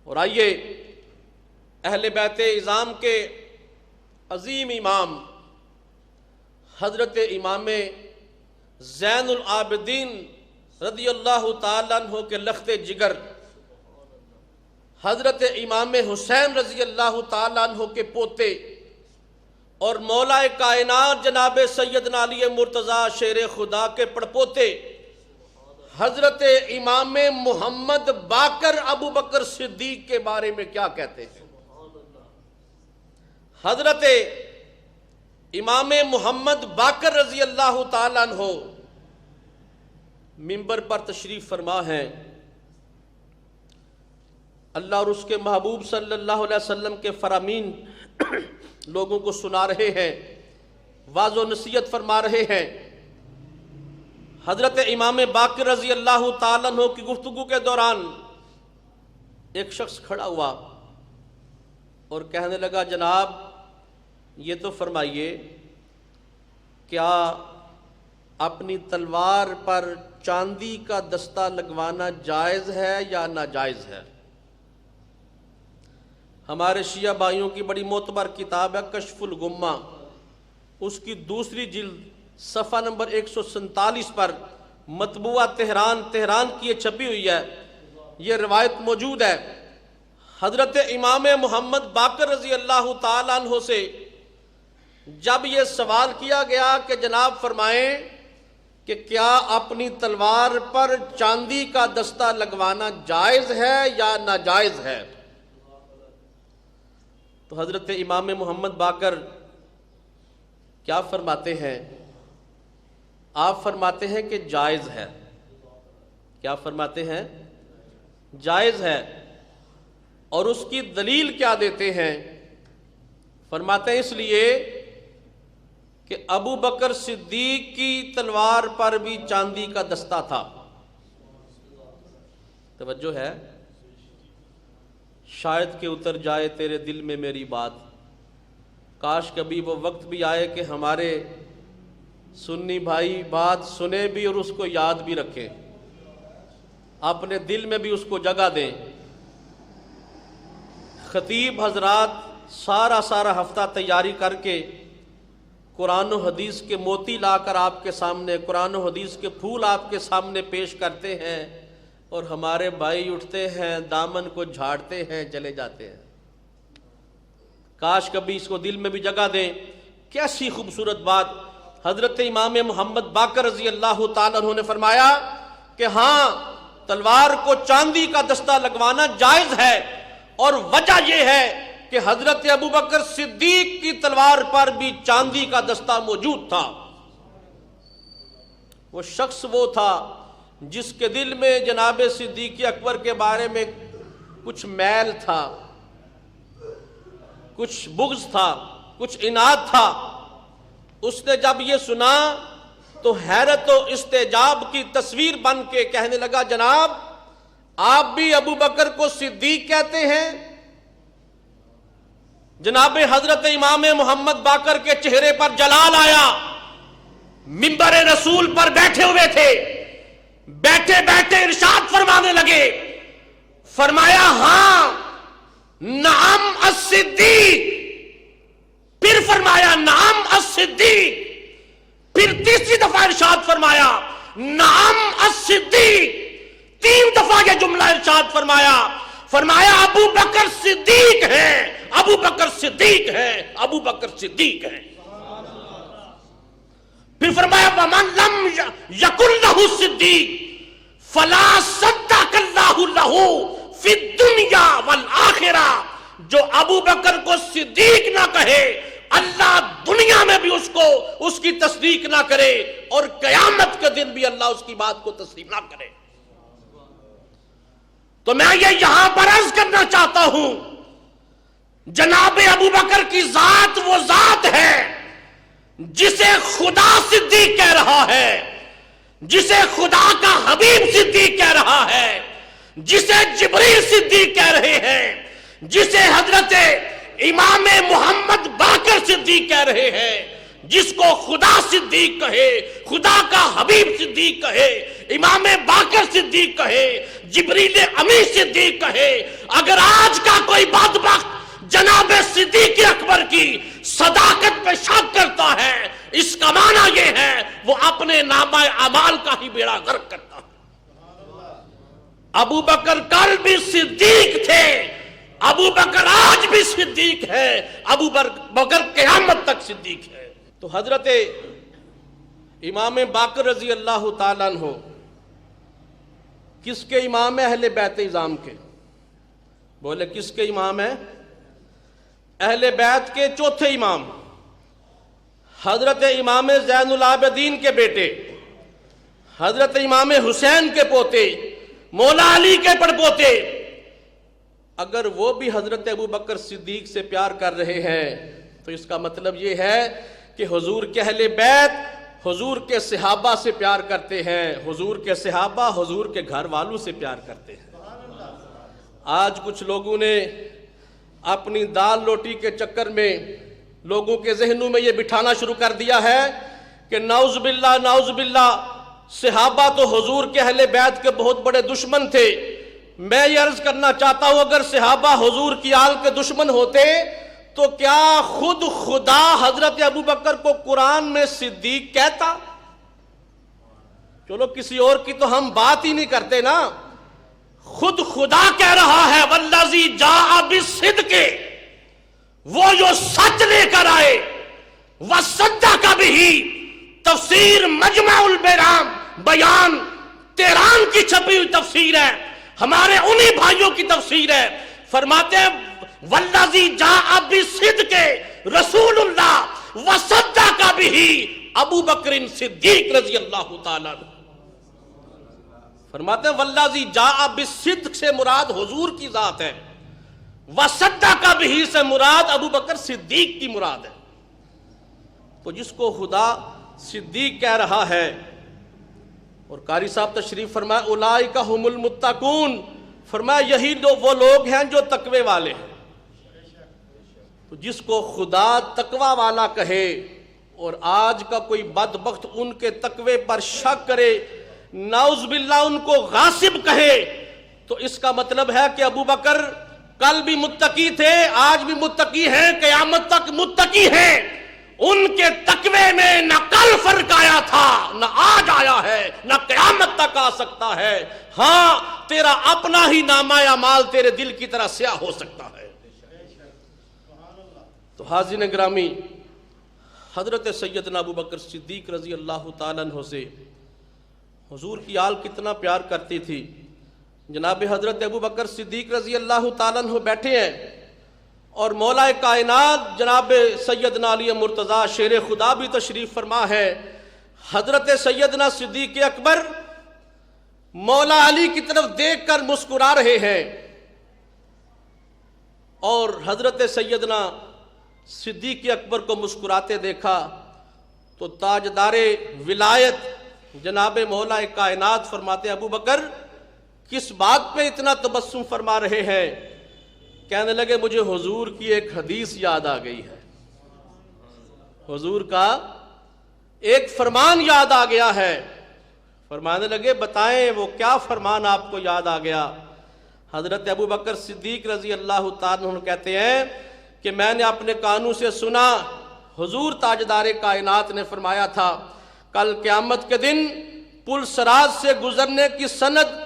اور آئیے اہل بیت اعظام کے عظیم امام حضرت امام زین العابدین رضی اللہ تعالیٰ عنہ کے لخت جگر حضرت امام حسین رضی اللہ تعالیٰ عنہ کے پوتے اور مولا کائنات جناب سیدنا علی مرتضیٰ شیر خدا کے پڑپوتے حضرت امام محمد باقر ابو بکر صدیق کے بارے میں کیا کہتے ہیں؟ حضرت امام محمد باقر رضی اللہ تعالیٰ عنہ منبر پر تشریف فرما ہیں، اللہ اور اس کے محبوب صلی اللہ علیہ وسلم کے فرامین لوگوں کو سنا رہے ہیں، واعظ و نصیحت فرما رہے ہیں۔ حضرت امام باقر رضی اللہ تعالیٰ عنہ کی گفتگو کے دوران ایک شخص کھڑا ہوا اور کہنے لگا، جناب یہ تو فرمائیے کیا اپنی تلوار پر چاندی کا دستہ لگوانا جائز ہے یا ناجائز ہے؟ ہمارے شیعہ بھائیوں کی بڑی معتبر کتاب ہے کشف الغمہ، اس کی دوسری جلد صفحہ نمبر 147 پر مطبوعہ تہران کی یہ چھپی ہوئی ہے، یہ روایت موجود ہے۔ حضرت امام محمد باقر رضی اللہ تعالیٰ عنہ سے جب یہ سوال کیا گیا کہ جناب فرمائیں کہ کیا اپنی تلوار پر چاندی کا دستہ لگوانا جائز ہے یا ناجائز ہے، تو حضرت امام محمد باقر کیا فرماتے ہیں؟ آپ فرماتے ہیں کہ جائز ہے۔ کیا فرماتے ہیں؟ جائز ہے۔ اور اس کی دلیل کیا دیتے ہیں؟ فرماتے ہیں اس لیے کہ ابو بکر صدیق کی تلوار پر بھی چاندی کا دستہ تھا۔ توجہ ہے؟ شاید کہ اتر جائے تیرے دل میں میری بات، کاش کبھی وہ وقت بھی آئے کہ ہمارے سنی بھائی بات سنے بھی اور اس کو یاد بھی رکھیں، اپنے دل میں بھی اس کو جگہ دیں۔ خطیب حضرات سارا ہفتہ تیاری کر کے قرآن و حدیث کے موتی لا کر آپ کے سامنے، قرآن و حدیث کے پھول آپ کے سامنے پیش کرتے ہیں، اور ہمارے بھائی اٹھتے ہیں دامن کو جھاڑتے ہیں چلے جاتے ہیں۔ کاش کبھی اس کو دل میں بھی جگہ دیں۔ کیسی خوبصورت بات! حضرت امام محمد باقر رضی اللہ تعالیٰ عنہ نے فرمایا کہ ہاں تلوار کو چاندی کا دستہ لگوانا جائز ہے، اور وجہ یہ ہے کہ حضرت ابو بکر صدیق کی تلوار پر بھی چاندی کا دستہ موجود تھا۔ وہ شخص وہ تھا جس کے دل میں جناب صدیق اکبر کے بارے میں کچھ میل تھا، کچھ بغض تھا، کچھ عناد تھا۔ اس نے جب یہ سنا تو حیرت و استعجاب کی تصویر بن کے کہنے لگا، جناب آپ بھی ابو بکر کو صدیق کہتے ہیں؟ جناب حضرت امام محمد باقر کے چہرے پر جلال آیا، منبر رسول پر بیٹھے ہوئے تھے، بیٹھے بیٹھے ارشاد فرمانے لگے، فرمایا ہاں نعم الصدیق، پھر فرمایا نعم الصدیق، پھر تیسری دفعہ ارشاد فرمایا نعم الصدیق، 3 دفعہ یہ جملہ ارشاد فرمایا ابو بکر صدیق ہیں، ابو بکر صدیق ہیں، ابو بکر صدیق ہیں۔ پھر فرمایا وَمَن لَمْ يَكُنْ لَهُ صِدِّيقٌ فَلَا صَدَّقَ اللَّهُ لَهُ فِي الدُّنْيَا وَالْآخِرَةِ، جو ابو بکر کو صدیق نہ کہے اللہ دنیا میں بھی اس کو اس کی تصدیق نہ کرے، اور قیامت کے دن بھی اللہ اس کی بات کو تسلیم نہ کرے۔ تو میں یہ یہاں پر عرض کرنا چاہتا ہوں، جناب ابو بکر کی ذات وہ ذات ہے جسے خدا صدیق کہہ رہا ہے، جسے خدا کا حبیب صدیق کہہ رہا ہے، جسے جبریل صدیق کہہ رہے ہیں، جسے حضرت امام محمد باقر صدیق کہہ رہے ہیں، جس کو خدا صدیق کہے، خدا کا حبیب صدیق کہے، امام باقر صدیق کہے، جبریل امی صدیق کہے، اگر آج کا کوئی بدبخت جناب صدیق اکبر کی صداقت پہ شک کرتا ہے، اس کا معنی یہ ہے وہ اپنے نامہ اعمال کا ہی بیڑا غرق کرتا ہے۔ ابو بکر کل بھی صدیق تھے، ابو بکر آج بھی صدیق ہے، ابو بکر قیامت تک صدیق ہے۔ تو حضرت امام باقر رضی اللہ تعالیٰ عنہ کس کے امام ہیں؟ اہل بیت اعظام کے۔ بولے کس کے امام ہیں؟ اہل بیت کے چوتھے امام، حضرت امام زین العابدین کے بیٹے، حضرت امام حسین کے پوتے، مولا علی کے پڑپوتے۔ اگر وہ بھی حضرت ابو بکر صدیق سے پیار کر رہے ہیں تو اس کا مطلب یہ ہے کہ حضور کے اہل بیت حضور کے صحابہ سے پیار کرتے ہیں، حضور کے صحابہ حضور کے گھر والوں سے پیار کرتے ہیں۔ آج کچھ لوگوں نے اپنی دال روٹی کے چکر میں لوگوں کے ذہنوں میں یہ بٹھانا شروع کر دیا ہے کہ نعوذ باللہ صحابہ تو حضور کے اہل بیت کے بہت بڑے دشمن تھے۔ میں یہ عرض کرنا چاہتا ہوں، اگر صحابہ حضور کی آل کے دشمن ہوتے تو کیا خود خدا حضرت ابو بکر کو قرآن میں صدیق کہتا؟ چلو کسی اور کی تو ہم بات ہی نہیں کرتے نا، خود خدا کہہ رہا ہے والذی جاء بالصدق، وہ جو سچ لے کر آئے، وصدق بہ، تفسیر مجمع البیان بیان 13 کی چھپی ہوئی تفسیر ہے، ہمارے انہی بھائیوں کی تفسیر ہے۔ فرماتے ہیں والذی جاء بالصدق رسول اللہ وصدق بہ ابو بکر صدیق رضی اللہ تعالیٰ عنہ۔ فرماتے ہیں والذی جاء بالصدق سے مراد حضور کی ذات ہے، وصدق بہ سے مراد ابو بکر صدیق کی مراد ہے۔ تو جس کو خدا صدیق کہہ رہا ہے، اور قاری صاحب تشریف فرمائے اولئک ھم المتقون، فرمایا یہی وہ لوگ ہیں جو تقوی والے ہیں۔ تو جس کو خدا تقوی والا کہے اور آج کا کوئی بدبخت ان کے تقوی پر شک کرے، نعوذ باللہ ان کو غاصب کہے، تو اس کا مطلب ہے کہ ابو بکر کل بھی متقی تھے، آج بھی متقی ہیں، قیامت تک متقی ہیں۔ ان کے تقوی میں نہ کل فرق آیا تھا، نہ آج آیا ہے، نہ قیامت تک آ سکتا ہے۔ ہاں تیرا اپنا ہی نامہ اعمال تیرے دل کی طرح سیاہ ہو سکتا ہے۔ تو حاضرین گرامی، حضرت سیدنا ابو بکر صدیق رضی اللہ تعالیٰ عنہ سے حضور کی آل کتنا پیار کرتی تھی۔ جناب حضرت ابو بکر صدیق رضی اللہ تعالیٰ عنہ بیٹھے ہیں اور مولا کائنات جناب سیدنا علی مرتضیٰ شیر خدا بھی تشریف فرما ہے۔ حضرت سیدنا صدیق اکبر مولا علی کی طرف دیکھ کر مسکرا رہے ہیں، اور حضرت سیدنا صدیق اکبر کو مسکراتے دیکھا تو تاجدار ولایت جناب مولا کائنات فرماتے ابو بکر کس بات پہ اتنا تبسم فرما رہے ہیں؟ کہنے لگے مجھے حضور کی ایک حدیث یاد آ گئی ہے، حضور کا ایک فرمان یاد آ گیا ہے۔ فرمانے لگے بتائیں وہ کیا فرمان آپ کو یاد آ گیا؟ حضرت ابو بکر صدیق رضی اللہ تعالیٰ عنہ کہتے ہیں کہ میں نے اپنے کانوں سے سنا، حضور تاجدار کائنات نے فرمایا تھا کل قیامت کے دن پل صراط سے گزرنے کی سند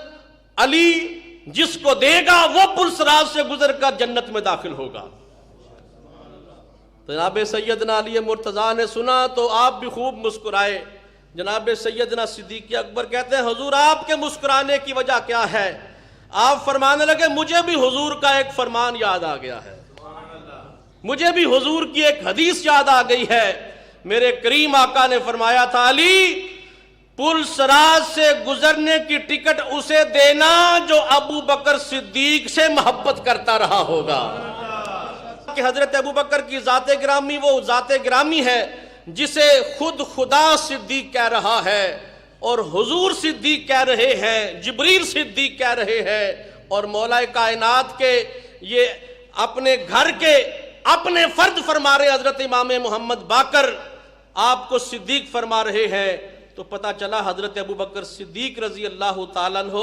علی جس کو دے گا وہ پل صراط سے گزر کر جنت میں داخل ہوگا۔ جناب سیدنا علی مرتضیٰ نے سنا تو آپ بھی خوب مسکرائے۔ جناب سیدنا صدیق اکبر کہتے ہیں حضور آپ کے مسکرانے کی وجہ کیا ہے؟ آپ فرمانے لگے مجھے بھی حضور کا ایک فرمان یاد آ گیا ہے، مجھے بھی حضور کی ایک حدیث یاد آ گئی ہے۔ میرے کریم آقا نے فرمایا تھا علی پل صراط سے گزرنے کی ٹکٹ اسے دینا جو ابو بکر صدیق سے محبت کرتا رہا ہوگا۔ کہ حضرت ابو بکر کی ذات گرامی وہ ذات گرامی ہے جسے خود خدا صدیق کہہ رہا ہے، اور حضور صدیق کہہ رہے ہیں، جبریل صدیق کہہ رہے ہیں، اور مولا کائنات کے یہ اپنے گھر کے اپنے فرد فرما رہے حضرت امام محمد باقر آپ کو صدیق فرما رہے ہیں۔ تو تو پتہ چلا حضرت ابو بکر صدیق رضی اللہ تعالیٰ عنہ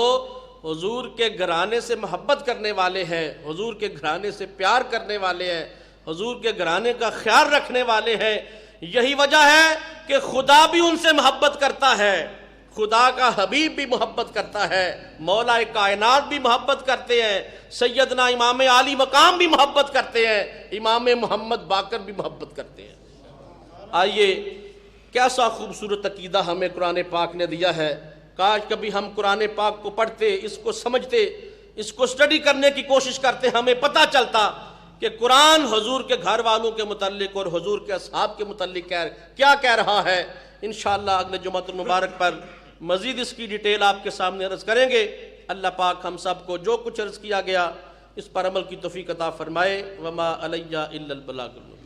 حضور کے گھرانے سے محبت کرنے والے ہیں، حضور کے گھرانے سے پیار کرنے والے ہیں، حضور کے گھرانے کا خیال رکھنے والے ہیں۔ یہی وجہ ہے کہ خدا بھی ان سے محبت کرتا ہے، خدا کا حبیب بھی محبت کرتا ہے، مولا کائنات بھی محبت کرتے ہیں، سیدنا امام عالی مقام بھی محبت کرتے ہیں، امام محمد باقر بھی محبت کرتے ہیں۔ آئیے کیسا خوبصورت عقیدہ ہمیں قرآن پاک نے دیا ہے۔ کاش کبھی ہم قرآن پاک کو پڑھتے، اس کو سمجھتے، اس کو سٹڈی کرنے کی کوشش کرتے، ہمیں پتہ چلتا کہ قرآن حضور کے گھر والوں کے متعلق اور حضور کے اصحاب کے متعلق کیا کہہ رہا ہے۔ انشاءاللہ اگلے جمعۃ المبارک پر مزید اس کی ڈیٹیل آپ کے سامنے عرض کریں گے۔ اللہ پاک ہم سب کو جو کچھ عرض کیا گیا اس پر عمل کی توفیق عطا فرمائے۔ وما علیہ الا البلاغ المبین۔